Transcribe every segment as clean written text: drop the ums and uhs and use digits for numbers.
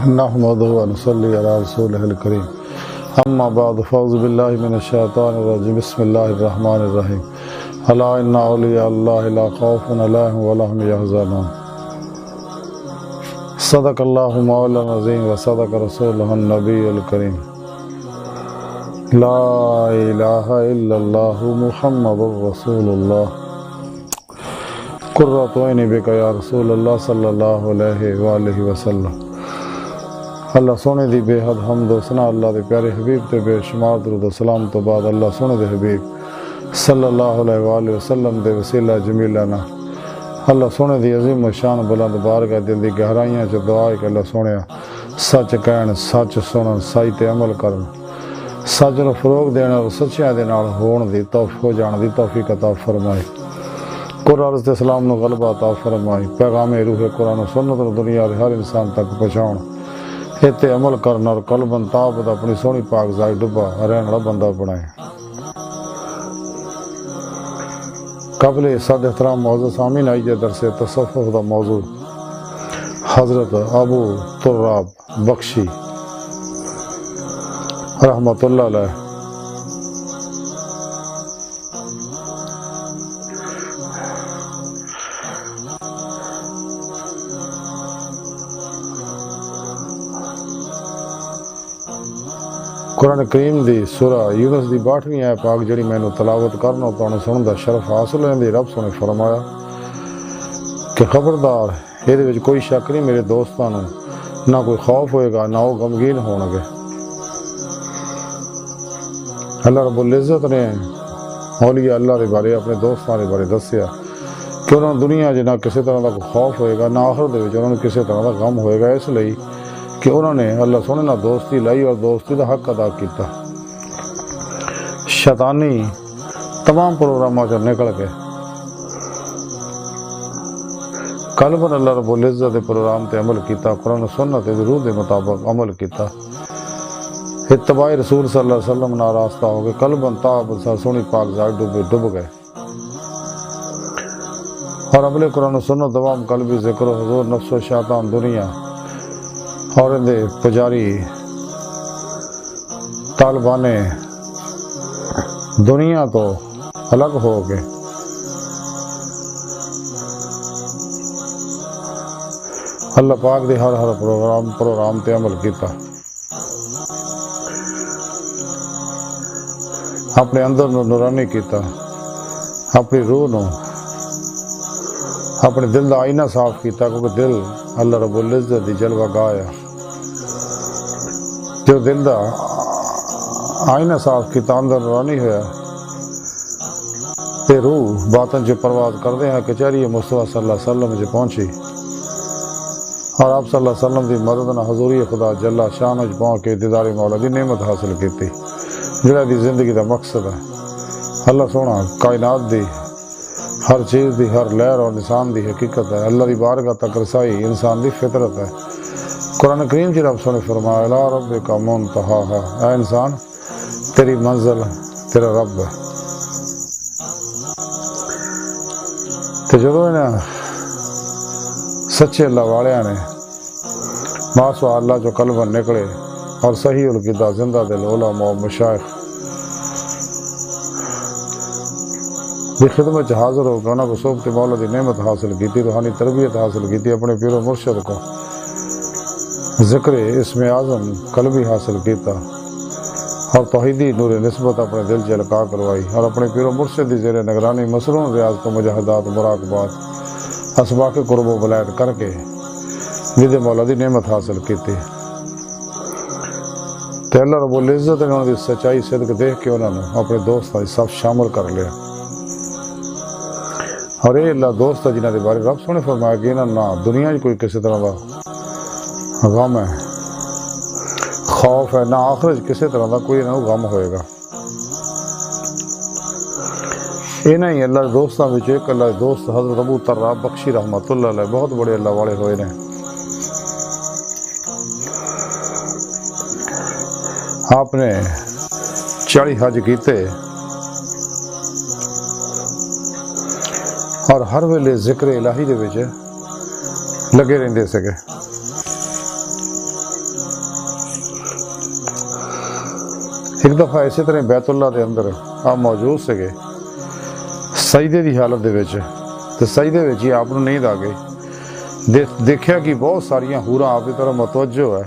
نحمده ونصلي على رسوله الكريم اما بعد فاعوذ بالله من الشيطان الرجيم بسم الله الرحمن الرحيم الا ان اولیاء الله لا خوف عليهم ولا هم يحزنون صدق الله مولانا العظيم وصدق رسوله النبي الكريم لا الہ الا اللہ محمد رسول اللہ قرۃ عین بک یا رسول اللہ صلی اللہ علیہ وآلہ وسلم۔ اللہ سونے دی بے حد حمد و ثنا اللہ دے پیارے حبیب تے بے شمار درود و سلام تو بعد اللہ سونے دے حبیب صلی اللہ علیہ وآلہ وسلم دے وسیلہ جمیلہ اللہ سونے دی عظیم و شان بلند بارگاہ دل دی گہرائیاں چ دعا ہے کہ اللہ سونے سچ کہن، سچ سنن، سچ تے عمل کرن، سچ نو فروغ دینا اور سچیاں دے نال ہون دی ہو جان دی توفیق عطا فرمائے، قرآن تے اسلام نو غلبہ عطا فرمائے، پیغام روح قرآن و سنت نو دنیا دے ہر انسان تک پہنچاؤن، تے عمل کرنا اور قلباً تابد اپنی سونی پاک ذات ڈبا رہن والا بندہ بنائے۔ قبل صد احترام موضوع سامعین آئیے درس تصوف دا موضوع حضرت ابو تراب بخشی رحمت اللہ علیہ قرآن کریم دی سورہ یونس دی 62ویں آیت پاک جڑی مینوں تلاوت کرنا تو سنن دا شرف حاصل ہوندی، رب سونے فرمایا کہ خبردار یہ وچ کوئی شک نہیں میرے دوستاں نوں نہ کوئی خوف ہوئے گا نہ وہ غمگین ہون گے۔ اللہ رب العزت نے اولیاء اللہ دے بارے اپنے دوستاں دے بارے دسیا کہ انہوں نے دنیا جے نہ کسی طرح دا کوئی خوف ہوئے گا نہ آخرت دے وچ انہوں نے کسی طرح دا غم ہوئے گا، اس لئی کہ انہوں نے اللہ سونے نہ دوستی لائی اور دوستی دا حق ادا کیتا۔ شیطانی تمام پروگراموں سے نکل کے قلباً اللہ رب العزت دے پروگرام تے عمل کیتا، قرآن و سنت دے روح دے مطابق عمل کیتا، اتباع رسول صلی اللہ علیہ وسلم نہ راستہ ہو گئے، قلباً تابد سونی پاک ذات ڈب گئے، اور عمل قرآن و سنت دوام قلبی ذکر و حضور نفس و شیطان دنیا اور اندے پجاری طالبانے دنیا تو الگ ہو گئے، اللہ پاک دی ہر پروگرام تے عمل کیتا، اپنے اندر نو نورانی کیتا، اپنی روح نو اپنے دل دا آئینہ صاف کیتا، کیونکہ دل اللہ رب العزت دی جلوہ گاہ ہے، جو دل دا آئینہ صاف کیتا اندر نورانی ہویا تے روح باطن جو پرواز کردے ہیں کچہری مصطفیٰ صلی اللہ علیہ وسلم جو پہنچی، اور آپ صلی اللہ علیہ وسلم دی مدد نہ حضوری خدا جل شان وچ پہنچ کے دیدار مولا دی نعمت حاصل کیتی، جڑا دی زندگی دا مقصد ہے۔ اللہ سونا کائنات دی ہر چیز دی ہر لہر اور انسان دی حقیقت ہے، اللہ دی بارگاہ تک رسائی انسان دی فطرت ہے۔ قرآن کریم جی رب سونے فرمایا الی ربک منتہاہا، اے انسان تیری منزل تیرا رب ہے۔ تو جدو انہیں سچے اللہ والیاں نے ماسوا اللہ جو قلباً نکلے اور صحیح القدہ زندہ دل علماء و مشائخ دی خدمت حاضر ہو کے انہوں کو صحبت مولا دی نعمت حاصل کی تھی، روحانی تربیت حاصل کی تھی، اپنے پیر و مرشد کو ذکر اسم اعظم قلبی حاصل کیتا اور توحیدی نور نسبت اپنے دل جلکا کروائی، اور اپنے پیر و مرشد دی زیر نگرانی مسرون ریاض و مجاہدات مراقبات اسباق قرب و ولایت کر کے جد مولا دی نعمت حاصل کیتی، تے اللہ رب العزت نے انہوں دی سچائی صدق دیکھ کے انہوں نے اپنے دوستاں دی صف شامل کر لیا، اور اے اللہ دوست جنہاں دے بارے رب سونے فرمایا کہ انہاں نہ دنیا کوئی کسی طرح دا غم ہے، خوف ہے، نہ آخرت کسی طرح دا کوئی نہ غم ہوئے گا۔ انہاں ہی اللہ دوستاں وچ ایک اللہ دوست حضرت ابو تراب بخشی رحمت اللہ علیہ بہت بڑے اللہ والے ہوئے نے۔ آپ نے 40 حج کیتے اور ہر ویلے ذکر الہی دے وچ لگے رہندے سکے، ایک دفعہ اسی طرح بیت اللہ دے اندر آپ موجود سکے سجدے دی حالت دے وچ، تے سجدے وچ ہی آپ نوں نیند آ گئی۔ دیکھیا کہ بہت ساریاں حوراں آپ کی طرف متوجہ ہے،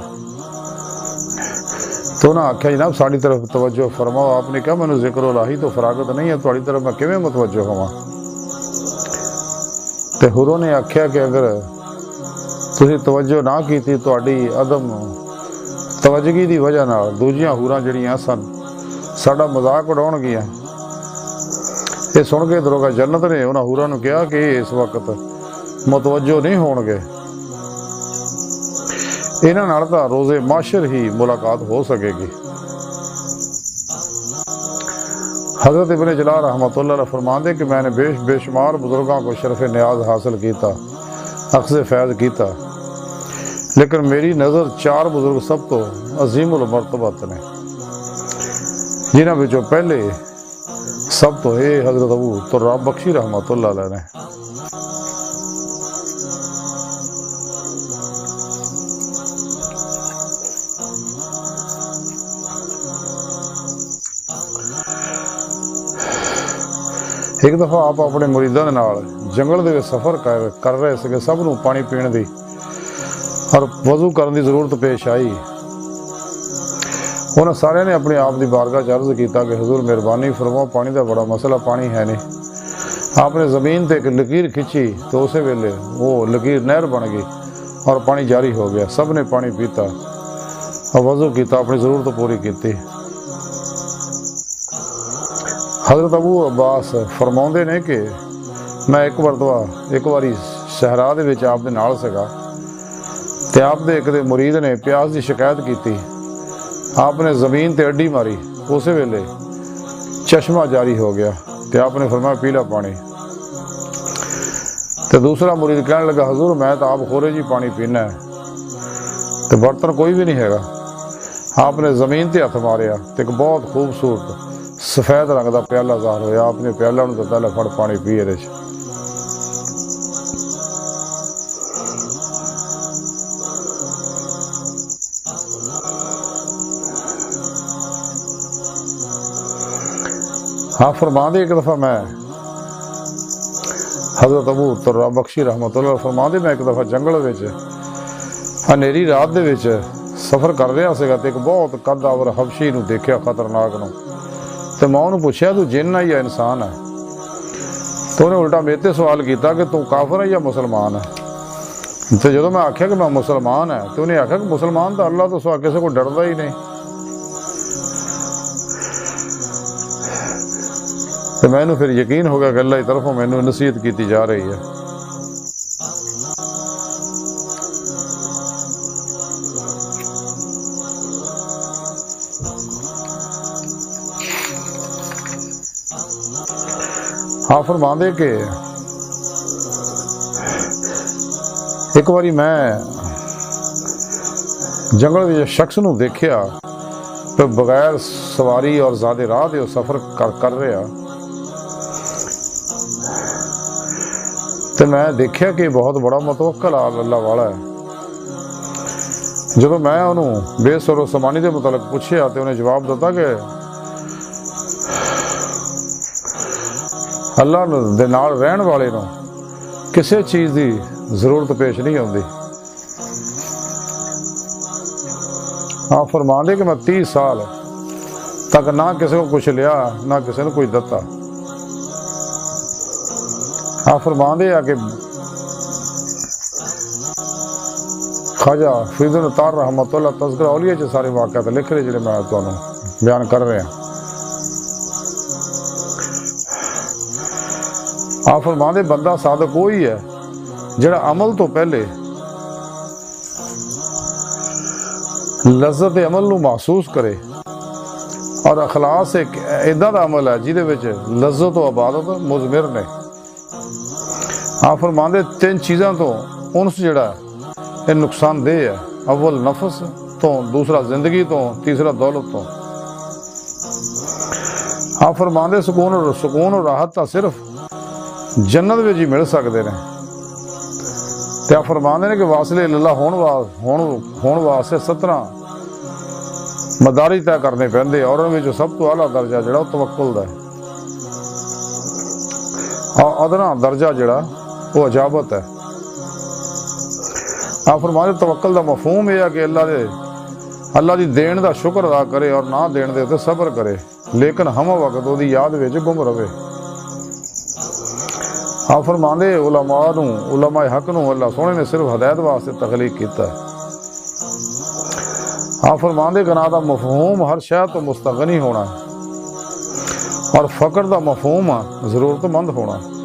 تو انہاں آکھیا جناب ساڈی طرف توجہ فرماؤ۔ آپ نے کہا مینوں ذکر الہی تو فراغت نہیں ہے، تہاڈی طرف میں کیویں متوجہ ہوواں؟ تے حوروں نے آکھیا کہ اگر تسی توجہ نہ کیتی تہاڈی عدم توجہی دی وجہ نال دوجیاں حوراں جڑیاں سن ساڈا مذاق اڑاؤن گیاں۔ یہ سن کے دروگا جنت نے انہاں حوراں نوں کہا کہ اس وقت متوجہ نہیں ہون گے، انہاں نال تاں روز معاشر ہی ملاقات ہو سکے گی۔ حضرت ابن جلال رحمۃ اللہ علیہ فرماندے کہ میں نے بے شمار بزرگاں کو شرف نیاز حاصل کیتا، اخذ فیض کیتا، لیکن میری نظر 4 بزرگ سب تو عظیم المرتبت نے، جنہاں وچوں پہلے سب تو حضرت ابو تراب بخشی رحمۃ اللہ علیہ نے۔ ایک دفعہ آپ اپنے مریداں دے نال جنگل دے سفر کر رہے سکے، سب نوں پانی پین دی اور وضو کرن دی ضرورت پیش آئی۔ انہاں سارے نے اپنے آپ دی بارگاہ چ عرض کیتا کہ حضور مہربانی فرماؤ، پانی دا بڑا مسئلہ، پانی ہے نہیں۔ آپ نے زمین تے ایک لکیر کھچی تو اسی ویلے وہ لکیر نہر بن گئی اور پانی جاری ہو گیا۔ سب نے پانی پیتا اور وضو کیتا، اپنی ضرورت پوری کیتی۔ حضرت ابو عباس فرماؤندے نے کہ میں ایک واری صحرا دے وچ آپ دے نال سگا تے آپ دے ایک دے مرید نے پیاس دی شکایت کیتی۔ آپ نے زمین تے اڈی ماری، اسی ویلے چشمہ جاری ہو گیا تے آپ نے فرمایا پی لا پانی۔ تے دوسرا مرید کہنے لگا حضور میں تو آپ خورے جی پانی پینا ہے تے برتن کوئی بھی نہیں ہے۔ آپ نے زمین تے ہاتھ ماریا تے ایک بہت خوبصورت سفید رنگ دا پیالہ ظاہر ہویا۔ آپ نے پیالہ نوں دتا، لے پھڑ پانی پی اے۔ ہاں فرماندے ایک دفعہ میں حضرت ابو تراب بخشی رحمۃ اللہ فرماندے میں ایک دفعہ جنگل وچ ہنیری رات دے وچ سفر کر رہا سا تے ایک بہت قد آور حبشی نوں دیکھیا، خطرناک نوں، تے میں انہوں پوچھیا تو جن ہے یا انسان ہے؟ تو انہیں الٹا میرے تے سوال کیتا کہ تو کافر ہے یا مسلمان ہے؟ تو جدوں میں آکھیا کہ میں مسلمان ہے تو انہیں آکھیا کہ مسلمان تو اللہ تو سوا کسی کو ڈردا ہی نہیں۔ تو میں پھر یقین ہو گیا کہ اللہ کی طرفوں میں نصیحت کیتی جا رہی ہے۔ ہاں فرماندے کہ ایک باری میں جنگل میں شخص نوں دیکھیا تو بغیر سواری اور زیادہ راہ دے سفر کر رہا، تو میں دیکھیا کہ بہت بڑا متوکل اللہ والا ہے۔ جب میں انہوں بے سر و سمانی دے متعلق پوچھیا تو انہیں جواب دیتا کہ اللہ دے نال رہن والے نوں کسی چیز دی ضرورت پیش نہیں ہوندی۔ ہاں فرماندے کہ میں 30 سال تک نہ کسی کو کچھ لیا نہ کسی نے کوئی دتا۔ ہاں فرماندے کہ خواجہ فرید الطار رحمۃ اللہ تذکرہ اولیاء چ سارے واقعات لکھ رہے جڑے میں تمہیں بیان کر رہا۔ آپ فرماندے بندہ صادق وہی ہے جڑا عمل تو پہلے لذت عمل نو محسوس کرے، اور اخلاص ایک ایدا دا عمل ہے جہدے وچ لذت و عبادت مضمر نے۔ آپ فرماندے 3 چیزاں تو انس جڑا ہے یہ نقصان دہ ہے، اول نفس تو، دوسرا زندگی تو، تیسرا دولت تو۔ آپ فرماندے سکون اور راحت تا صرف جنت وچ ہی مل سکتے ہیں۔ تے آپ فرماندے نے کہ واصل اللہ ہون واسطے 17 مدارج طے کرنے پیندے اور ان وچ سب تو اعلیٰ درجہ جڑا وہ توکل دا ہے اور ادنا درجہ جڑا وہ اجابت ہے۔ آپ فرماتے توکل دا مفہوم یہ ہے کہ اللہ دی دین دا شکر ادا کرے اور نہ دین دے تے صبر کرے، لیکن ہم وقت وہ دی یاد وچ گم رہے۔ آپ فرماندے علماء حق نو اللہ سونے نے صرف ہدایت واسطے تخلیق کیتا ہے۔ آپ فرماندے گناہ دا مفہوم ہر شے تو مستغنی ہونا ہے اور فقر دا مفہوم ضرورت مند ہونا ہے۔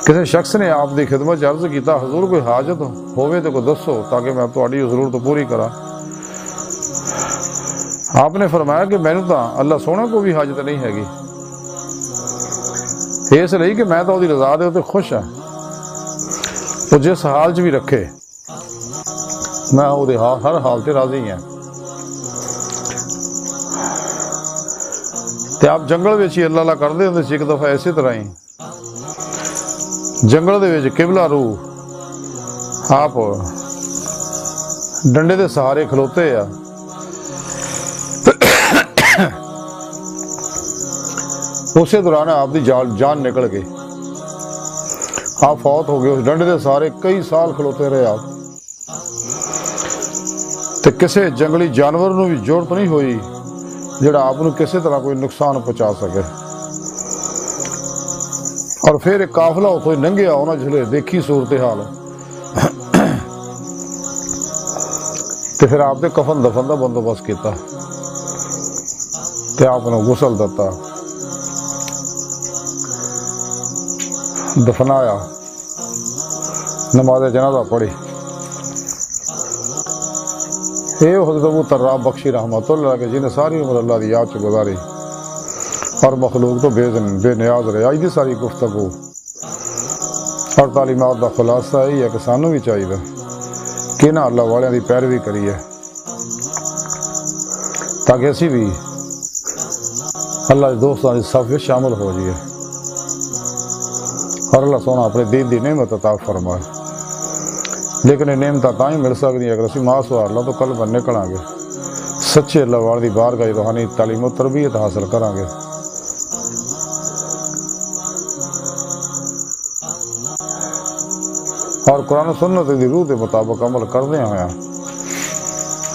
کسی شخص نے آپ دی خدمت عرض کیتا حضور کوئی حاجت ہوئے تو کوئی دسو تاکہ میں تہاڈی ضرورت پوری کرا۔ آپ نے فرمایا کہ میں تو اللہ سونے کو بھی حاجت نہیں ہے گی، اس لیے کہ میں تو وہ رضا دے تے خوش ہاں، وہ جس حال چ بھی رکھے میں وہ ہر حال سے راضی ہاں۔ تے آپ جنگل وچ ہی اللہ کردے ہوندے سی ایک دفعہ اسی طرح ہی جنگل دے وچ قبلہ روح آپ ڈنڈے دے سہارے کھلوتے آ، اسی دوران آپ دی جان نکل گئی، آپ فوت ہو گئے۔ اس ڈنڈے دے سہارے کئی سال کھلوتے رہے آپ، تے کسے جنگلی جانور نو بھی ضرورت نہیں ہوئی جڑا آپ نو کسی طرح کوئی نقصان پہنچا سکے۔ اور پھر ایک قافلہ اتوں ہی لنگھیا، انہاں جھلے دیکھی صورتحال تے پھر آپ نے کفن دفن دا بندوبست کیتا تے آپ نے غسل دتا، دفنایا، نماز جنازہ پڑھی۔ یہ حضرت ابو طراب بخشی رحمۃ اللہ کہ جنہیں ساری عمر اللہ دی یاد چ گزاری اور مخلوق تو بے نیاز رہے۔ آج دی ساری گفتگو اور تعلیمات دا خلاصہ یہی ہے کہ سانوں بھی چاہیے کہ نہ اللہ والوں دی پیروی کریے تاکہ اسی بھی اللہ کے دوستاں دی صف وچ شامل ہو جائیے اور اللہ سونا اپنے دین دی نعمت عطا فرمائے۔ لیکن یہ نعمت تاں ہی مل سکتی اگر اسی ماں سوار اللہ تو قلب نکلاں گے، سچے اللہ والے دی بارگاہ روحانی تعلیم و تربیت حاصل کریں گے۔ اور قرآن و سنت دی روح کے مطابق عمل کردے ہویا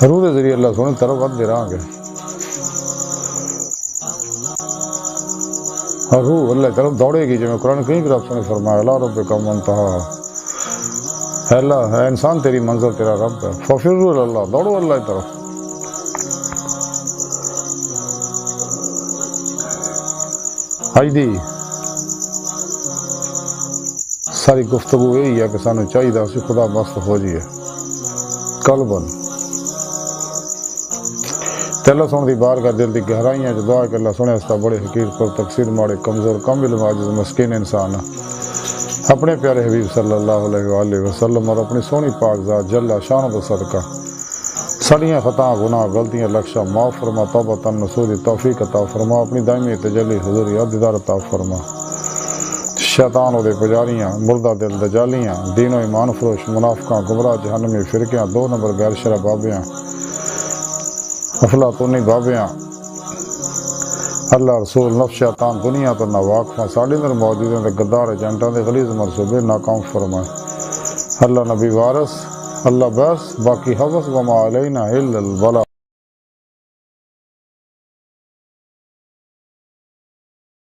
روح کے ذریعے اللہ سونے طرف ودتے رہاں گے، اور روح اللہ طرف دوڑے گی۔ جی قرآن کہیں کہ رب نے فرمایا لا ربک منتہا، اے اللہ ہے انسان تیری منزل تیرا رب ہے، ففروا الی اللہ، دوڑو اللہ کی طرف۔ آج دی ساری گفتگو یہی ہے کہ سانو چاہیے اسی خدا مست ہو جائیے قلبن تے اللہ سونے دی بارگاہ دل دی گہرائیاں جو دعا کہ اللہ سونے اس بڑے حقیر پر تقصیر ماڑے کمزور کم علم عاجز مسکین انسان اپنے پیارے حبیب صلی اللہ علیہ وآلہ وسلم اور اپنی سونی پاک ذات جل شان و صدقہ ساڑیاں خطاں گناہ غلطیاں لکشا معاف فرما، توبہ نصوح توفیق عطا فرما، اپنی دائمی تجلی حضور یاد دیدار عطا فرما۔ شیطان و دے پجاریاں مردہ دل دجالیاں دین و ایمان فروش منافقاں گمراہ جہنمی فرقیاں 2 نمبر غیر شرع بابیاں افلاطونی بابیاں اللہ رسول نفس شیطان دنیا تو نہ واقفاں ساڑی اندر موجود ہیں گدار ایجنٹاں دے غلیظ منصوبے ناکام فرمائے۔ اللہ نبی وارث اللہ بس باقی حفظ وما علینا الا البلاغ۔